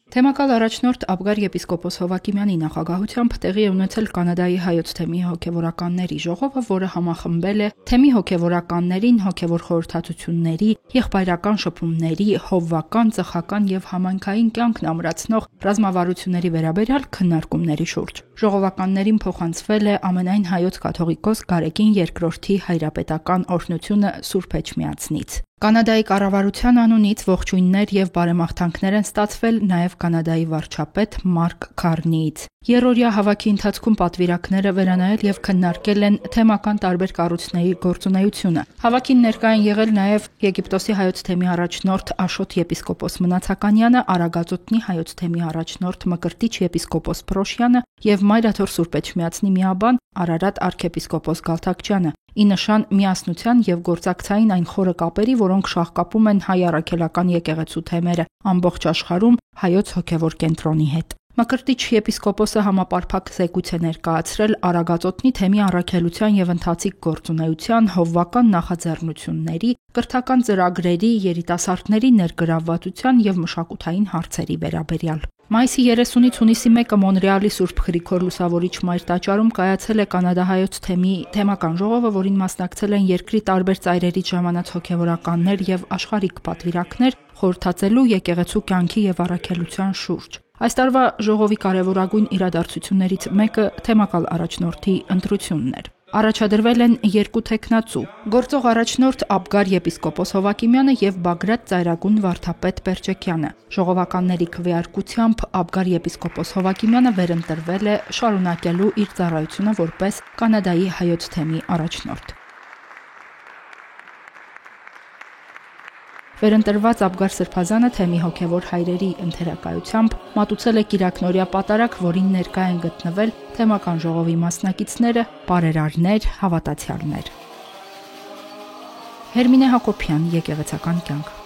Թեմակալ առաջնորդ Աբգար եպիսկոպոս Հովակիմյանի նախագահությամբ տեղի է ունեցել Կանադայի հայոց թեմի հոգևորականների ժողովը, որը համախմբել է թեմի հոգևորականներին հոգևոր խորհրդատությունների, եղբայրական շփումների, հովվական, ծխական եւ համայնքային կյանքն ամրացնող ռազմավարությունների վերաբերյալ քննարկումների շուրջ։ Ժողովականներին փոխանցվել է ամենայն հայոց կաթողիկոս Գարեգին II հայրապետական օրհնությունը Սուրբ Էջմիածնից։ Կանադայի կառավարության անունից ողջույններ եւ բարեմաղթանքներ են ստացվել նաեւ Կանադայի վարչապետ Մարկ Քարնիից։ Երրորդյա հավաքի ընթացքում պատվիրակները վերանայել եւ քննարկել են թեմական տարբեր կառույցների գործունեությունը։ Հավաքին ներկա են եղել նաեւ Եգիպտոսի հայոց թեմի առաջնորդ Աշոտ եպիսկոպոս Մնացականյանը, Արագածոտնի հայոց թեմի առաջնորդ Մկրտիչ եպիսկոպոս Պրոշյանը եւ Մայրաթոր Սուրբ Էջմիածնի միաբան Արարատ arczepiskopos Գալթակչյանը։ Ի նշան միասնության եւ գործակցային այն խորը կապերի, որոնք շաղկապում են հայ առաքելական եկեղեցու թեմերը ամբողջ աշխարհում հայոց հոգևոր կենտրոնի հետ։ Մկրտիչ եպիսկոպոսը համապարփակ զեկույց է ներկայացրել Արագածոտնի թեմի առաքելության եւ ընթացիկ գործունեության, հովվական նախաձեռնությունների, կրթական ծրագրերի, երիտասարդների ներգրավվածության եւ մշակութային հարցերի վերաբերյալ։ Մայիսի 30-ից հունիսի 1-ը Մոնրեալի Սուրբ Գրիգոր Լուսավորիչ Մայր տաճարում կայացել է կանադահայոց թեմի թեմական ժողովը, որին մասնակցել են երկրի տարբեր ծայրերից ժամանած հոգևորականներ եւ աշխարհիկ պատվիրակներ, խորհրդածելու եկեղեցու կյանքի եւ առաքելության շուրջ։ Այս տարվա ժողովի կարևորագույն իրադարձություններից մեկը թեմակալ առաջնորդի ընտրությունն էր։ Առաջադրվել են երկու թեկնածու՝ գործող առաջնորդ Աբգար եպիսկոպոս Հովակիմյանը եւ Բագրատ ծայրագուն վարդապետ Պերճեկյանը։ Ժողովականների քվեարկությամբ Աբգար եպիսկոպոս Հովակիմյանը վերընտրվել է շարունակելու իր ծառայությունը որպես Կանադայի հայոց թեմի առաջնորդ։ Վերընտրված Աբգար Սրբազանը թեմի հոգևոր հայրերի ընթերակայությամբ մատուցել է կիրակնօրյա պատարագ, որին ներկա են գտնվել թեմական ժողովի մասնակիցները, բարերարներ, հավատացյալներ։ Հերմինե Հակոբյան, Եկեղեցական կյանք։